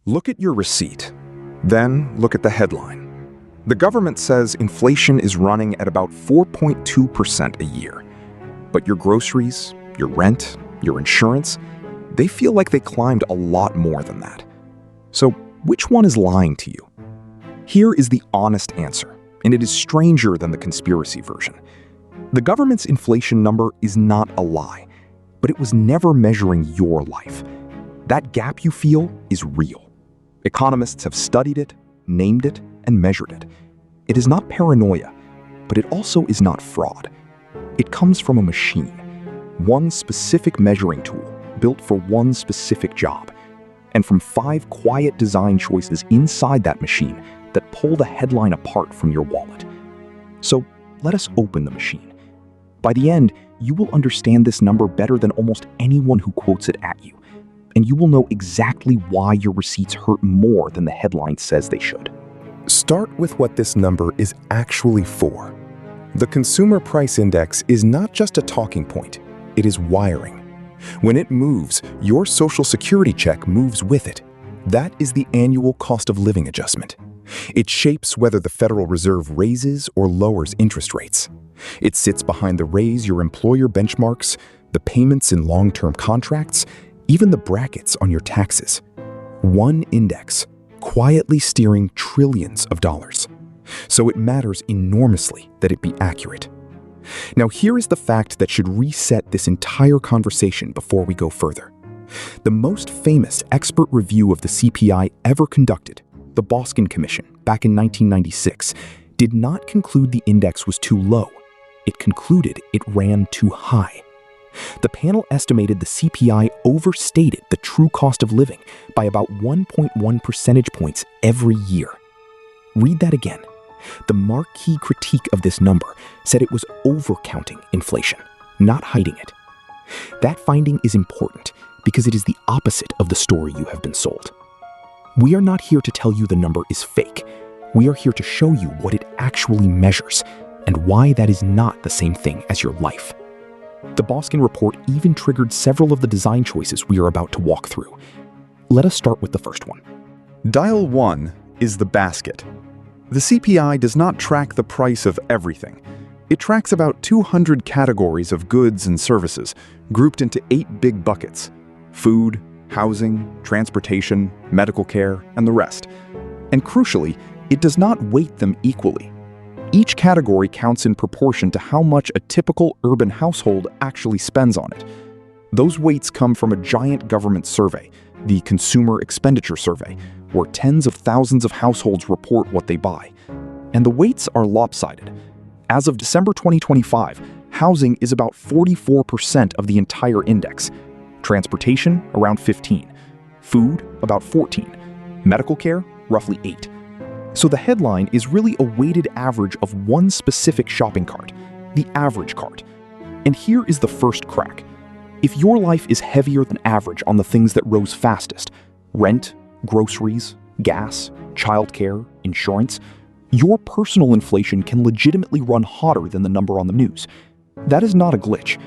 Look at your receipt. Then look at the headline. The government says inflation is running at about 4.2% a year. But your groceries, your rent, your insurance, they feel like they climbed a lot more than that. So which one is lying to you? Here is the honest answer, and it is stranger than the conspiracy version. The government's inflation number is not a lie, but it was never measuring your life. That gap you feel is real. Economists have studied it, named it, and measured it. It is not paranoia, but it also is not fraud. It comes from a machine, one specific measuring tool built for one specific job, and from 5 quiet design choices inside that machine that pull the headline apart from your wallet. So let us open the machine. By the end, you will understand this number better than almost anyone who quotes it at you, and you will know exactly why your receipts hurt more than the headline says they should. Start with what this number is actually for. The Consumer Price Index is not just a talking point, it is wiring. When it moves, your Social Security check moves with it. That is the annual cost of living adjustment. It shapes whether the Federal Reserve raises or lowers interest rates. It sits behind the raise your employer benchmarks, the payments in long-term contracts, even the brackets on your taxes. One index, quietly steering trillions of dollars. So it matters enormously that it be accurate. Now here is the fact that should reset this entire conversation before we go further. The most famous expert review of the CPI ever conducted, the Boskin Commission, back in 1996, did not conclude the index was too low. It concluded it ran too high. The panel estimated the CPI overstated the true cost of living by about 1.1 percentage points every year. Read that again. The marquee critique of this number said it was overcounting inflation, not hiding it. That finding is important because it is the opposite of the story you have been sold. We are not here to tell you the number is fake. We are here to show you what it actually measures and why that is not the same thing as your life. The Boskin report even triggered several of the design choices we are about to walk through. Let us start with the first one. Dial 1 is the basket. The CPI does not track the price of everything. It tracks about 200 categories of goods and services, grouped into 8 big buckets: food, housing, transportation, medical care, and the rest. And crucially, it does not weight them equally. Each category counts in proportion to how much a typical urban household actually spends on it. Those weights come from a giant government survey, the Consumer Expenditure Survey, where tens of thousands of households report what they buy. And the weights are lopsided. As of December 2025, housing is about 44% of the entire index, transportation around 15%, food about 14%, medical care roughly 8%. So the headline is really a weighted average of one specific shopping cart, the average cart. And here is the first crack. If your life is heavier than average on the things that rose fastest, rent, groceries, gas, childcare, insurance, your personal inflation can legitimately run hotter than the number on the news. That is not a glitch.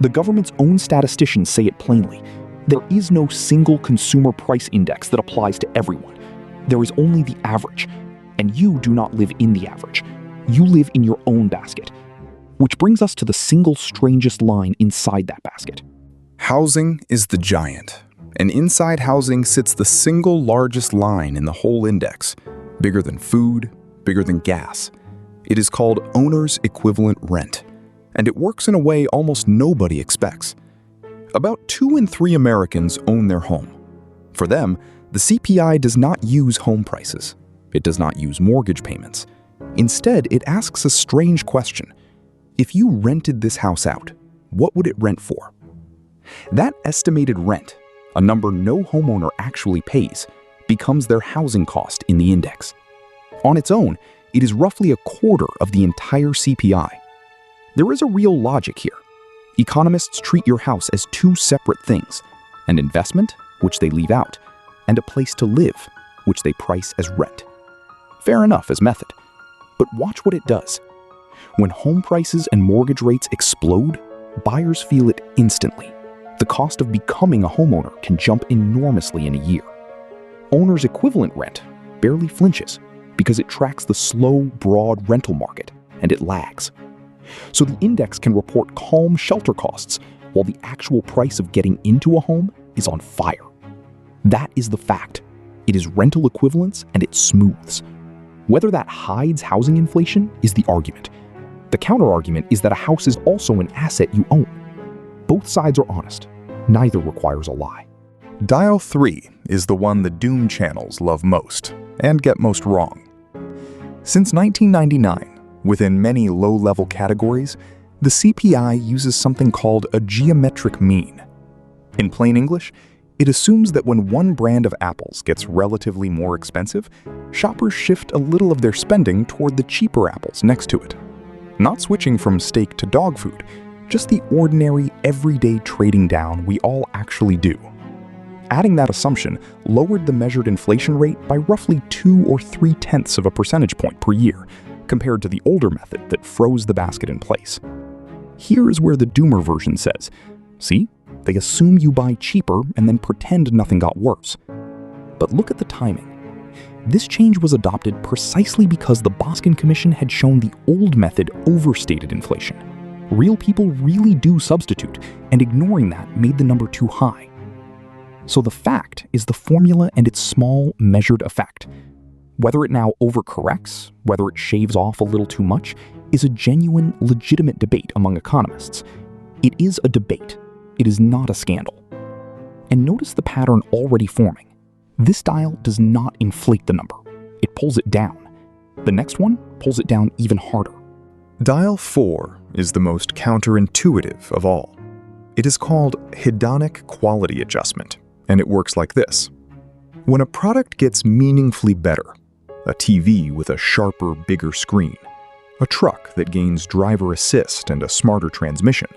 The government's own statisticians say it plainly. There is no single consumer price index that applies to everyone. There is only the average. And you do not live in the average. You live in your own basket. Which brings us to the single strangest line inside that basket. Housing is the giant, and inside housing sits the single largest line in the whole index, bigger than food, bigger than gas. It is called owner's equivalent rent, and it works in a way almost nobody expects. About 2 in 3 Americans own their home. For them, the CPI does not use home prices. It does not use mortgage payments. Instead, it asks a strange question. If you rented this house out, what would it rent for? That estimated rent, a number no homeowner actually pays, becomes their housing cost in the index. On its own, it is roughly a quarter of the entire CPI. There is a real logic here. Economists treat your house as 2 separate things: an investment, which they leave out, and a place to live, which they price as rent. Fair enough as method. But watch what it does. When home prices and mortgage rates explode, buyers feel it instantly. The cost of becoming a homeowner can jump enormously in a year. owner's equivalent rent barely flinches because it tracks the slow, broad rental market, and it lags. So the index can report calm shelter costs while the actual price of getting into a home is on fire. That is the fact. It is rental equivalence and it smooths. Whether that hides housing inflation is the argument. The counter-argument is that a house is also an asset you own. Both sides are honest. Neither requires a lie. Dial 3 is the one the doom channels love most and get most wrong. Since 1999, within many low-level categories, the CPI uses something called a geometric mean. In plain English, it assumes that when one brand of apples gets relatively more expensive, shoppers shift a little of their spending toward the cheaper apples next to it. Not switching from steak to dog food, just the ordinary, everyday trading down we all actually do. Adding that assumption lowered the measured inflation rate by roughly 2 or 3/10 of a percentage point per year, compared to the older method that froze the basket in place. Here is where the doomer version says, see, they assume you buy cheaper and then pretend nothing got worse. But look at the timing. This change was adopted precisely because the Boskin Commission had shown the old method overstated inflation. Real people really do substitute, and ignoring that made the number too high. So the fact is the formula and its small, measured effect. Whether it now overcorrects, whether it shaves off a little too much, is a genuine, legitimate debate among economists. It is a debate. It is not a scandal. And notice the pattern already forming. This dial does not inflate the number. It pulls it down. The next one pulls it down even harder. Dial 4 is the most counterintuitive of all. It is called hedonic quality adjustment, and it works like this. When a product gets meaningfully better, a TV with a sharper, bigger screen, a truck that gains driver assist and a smarter transmission,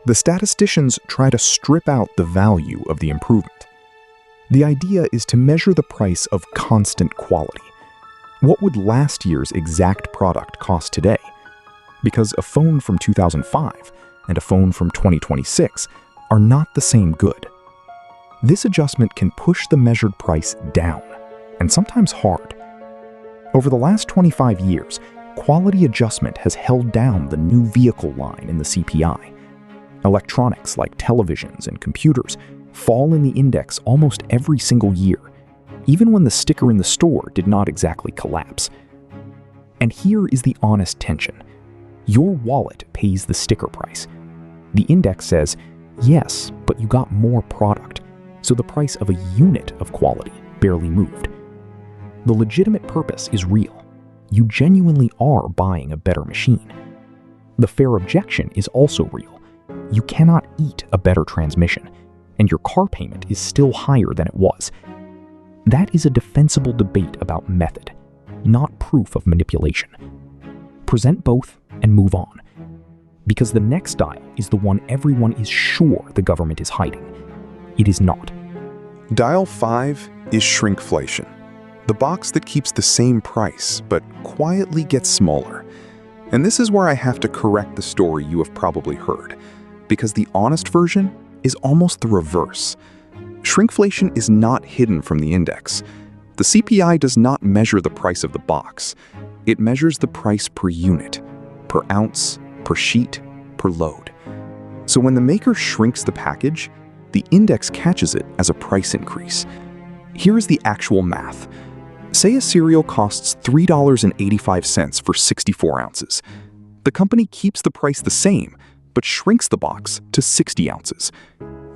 the statisticians try to strip out the value of the improvement. The idea is to measure the price of constant quality. What would last year's exact product cost today? Because a phone from 2005 and a phone from 2026 are not the same good. This adjustment can push the measured price down, and sometimes hard. Over the last 25 years, quality adjustment has held down the new vehicle line in the CPI. Electronics like televisions and computers fall in the index almost every single year, even when the sticker in the store did not exactly collapse. And here is the honest tension. Your wallet pays the sticker price. The index says, yes, but you got more product, so the price of a unit of quality barely moved. The legitimate purpose is real. You genuinely are buying a better machine. The fair objection is also real. You cannot eat a better transmission, and your car payment is still higher than it was. That is a defensible debate about method, not proof of manipulation. Present both and move on. Because the next dial is the one everyone is sure the government is hiding. It is not. Dial 5 is shrinkflation, the box that keeps the same price but quietly gets smaller. And this is where I have to correct the story you have probably heard, because the honest version is almost the reverse. Shrinkflation is not hidden from the index. The CPI does not measure the price of the box. It measures the price per unit, per ounce, per sheet, per load. So when the maker shrinks the package, the index catches it as a price increase. Here is the actual math. Say a cereal costs $3.85 for 64 ounces. The company keeps the price the same, but shrinks the box to 60 ounces.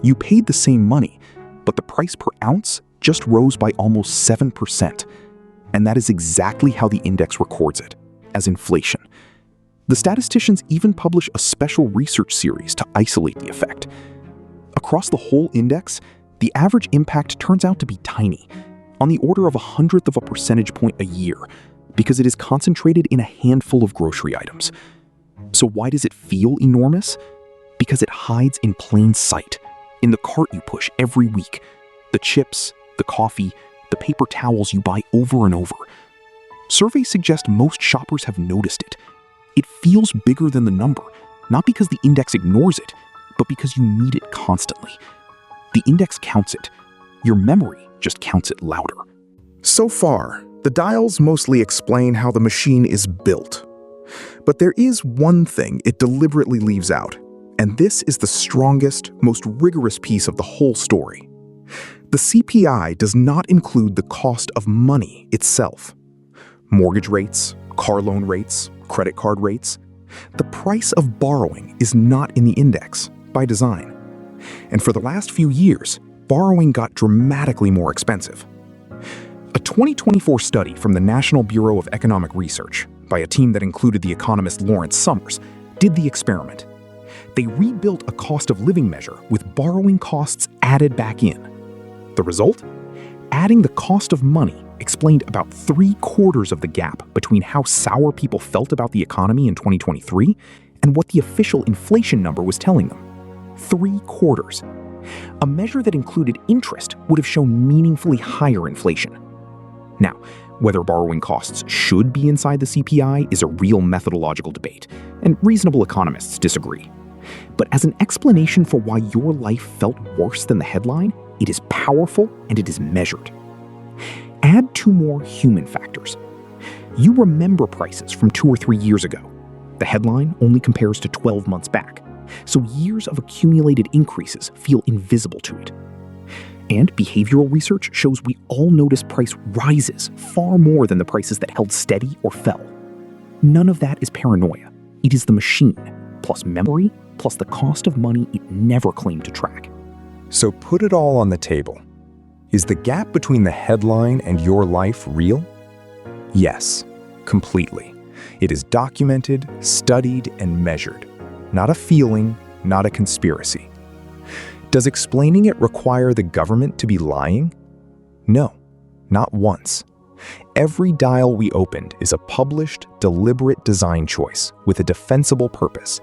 You paid the same money, but the price per ounce just rose by almost 7%. And that is exactly how the index records it, as inflation. The statisticians even publish a special research series to isolate the effect. Across the whole index, the average impact turns out to be tiny, on the order of 1/100 of a percentage point a year, because it is concentrated in a handful of grocery items. So why does it feel enormous? Because it hides in plain sight, in the cart you push every week, the chips, the coffee, the paper towels you buy over and over. Surveys suggest most shoppers have noticed it. It feels bigger than the number, not because the index ignores it, but because you need it constantly. The index counts it. Your memory just counts it louder. So far, the dials mostly explain how the machine is built. But there is one thing it deliberately leaves out, and this is the strongest, most rigorous piece of the whole story. The CPI does not include the cost of money itself. Mortgage rates, car loan rates, credit card rates. The price of borrowing is not in the index, by design. And for the last few years, borrowing got dramatically more expensive. A 2024 study from the National Bureau of Economic Research, by a team that included the economist Lawrence Summers, did the experiment. They rebuilt a cost of living measure with borrowing costs added back in. The result? Adding the cost of money explained about 3/4 of the gap between how sour people felt about the economy in 2023 and what the official inflation number was telling them. 3/4. A measure that included interest would have shown meaningfully higher inflation. Now, whether borrowing costs should be inside the CPI is a real methodological debate, and reasonable economists disagree. But as an explanation for why your life felt worse than the headline, it is powerful and it is measured. Add 2 more human factors. You remember prices from 2 or 3 years ago. The headline only compares to 12 months back, so years of accumulated increases feel invisible to it. And behavioral research shows we all notice price rises far more than the prices that held steady or fell. None of that is paranoia. It is the machine, plus memory, plus the cost of money it never claimed to track. So put it all on the table. Is the gap between the headline and your life real? Yes, completely. It is documented, studied, and measured. Not a feeling, not a conspiracy. Does explaining it require the government to be lying? No, not once. Every dial we opened is a published, deliberate design choice with a defensible purpose.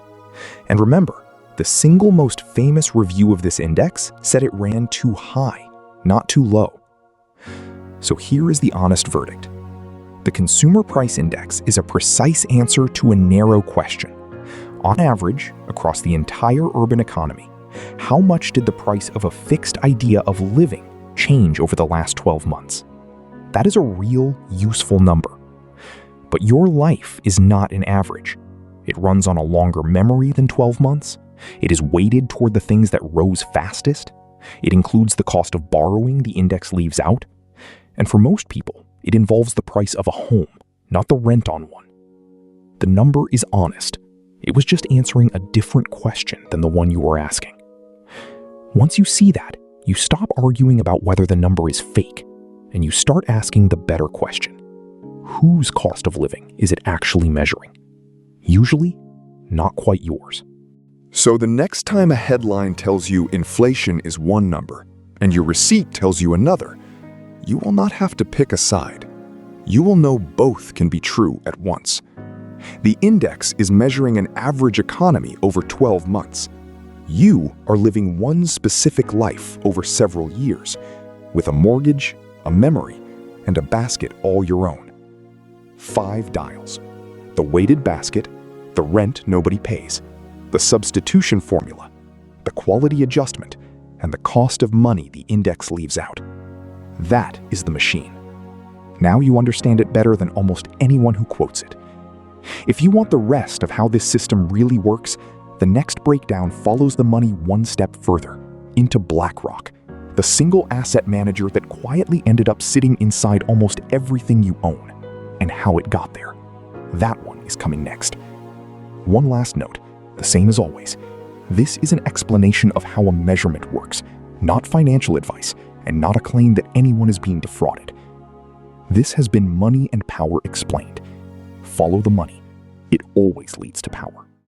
And remember, the single most famous review of this index said it ran too high, not too low. So here is the honest verdict. The Consumer Price Index is a precise answer to a narrow question. On average, across the entire urban economy, how much did the price of a fixed idea of living change over the last 12 months? That is a real, useful number. But your life is not an average. It runs on a longer memory than 12 months. It is weighted toward the things that rose fastest. It includes the cost of borrowing the index leaves out. And for most people, it involves the price of a home, not the rent on one. The number is honest. It was just answering a different question than the one you were asking. Once you see that, you stop arguing about whether the number is fake, and you start asking the better question. Whose cost of living is it actually measuring? Usually, not quite yours. So the next time a headline tells you inflation is one number, and your receipt tells you another, you will not have to pick a side. You will know both can be true at once. The index is measuring an average economy over 12 months. You are living one specific life over several years, with a mortgage, a memory, and a basket all your own. 5 dials. The weighted basket, the rent nobody pays, the substitution formula, the quality adjustment, and the cost of money the index leaves out. That is the machine. Now you understand it better than almost anyone who quotes it. If you want the rest of how this system really works, the next breakdown follows the money one step further, into BlackRock, the single asset manager that quietly ended up sitting inside almost everything you own, and how it got there. That one is coming next. One last note, the same as always. This is an explanation of how a measurement works, not financial advice, and not a claim that anyone is being defrauded. This has been Money and Power Explained. Follow the money. It always leads to power.